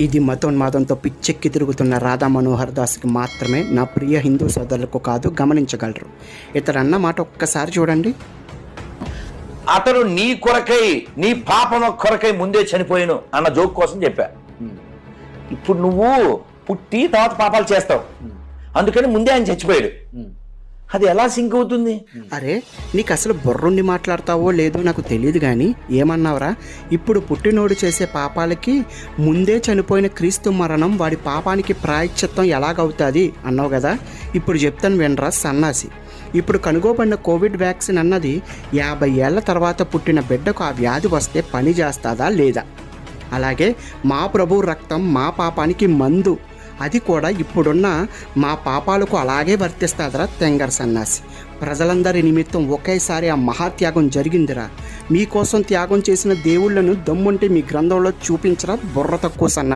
ఇది మతోన్మాదంతో పిచ్చెక్కి తిరుగుతున్న రాధా మనోహర్ దాస్కి మాత్రమే, నా ప్రియ హిందూ సోదరులకు కాదు, గమనించగలరు. ఇతడు అన్న మాట ఒక్కసారి చూడండి. అతను నీ కొరకై, నీ పాపం కొరకై ముందే చనిపోయాను అన్న జోక్ కోసం చెప్పా. ఇప్పుడు నువ్వు పుట్టి తర్వాత పాపాలు చేస్తావు, అందుకని ముందే ఆయన చచ్చిపోయాడు. అది ఎలా సింక్ అవుతుంది? అరే, నీకు అసలు బుర్రుండి మాట్లాడతావో లేదో నాకు తెలియదు, కానీ ఏమన్నావురా? ఇప్పుడు పుట్టినోడు చేసే పాపాలకి ముందే చనిపోయిన క్రీస్తు మరణం వాడి పాపానికి ప్రాయశ్చిత్తం ఎలాగవుతుంది అన్నావు కదా. ఇప్పుడు చెప్తాను వినరా సన్నాసి. ఇప్పుడు కనుగోబడిన కోవిడ్ వ్యాక్సిన్ అన్నది 50 ఏళ్ల తర్వాత పుట్టిన బిడ్డకు ఆ వ్యాధి వస్తే పని చేస్తుందా లేదా? అలాగే మా ప్రభు రక్తం మా పాపానికి మందు, అది కూడా ఇప్పుడున్న మా పాపాలకు అలాగే వర్తిస్తుందిరా తెంగర్ సన్నాసి. ప్రజలందరి నిమిత్తం ఒకేసారి ఆ మహాత్యాగం జరిగిందిరా. మీకోసం త్యాగం చేసిన దేవుళ్లను దమ్ముంటే మీ గ్రంథంలో చూపించరా బుర్ర తక్కువ సన్నా.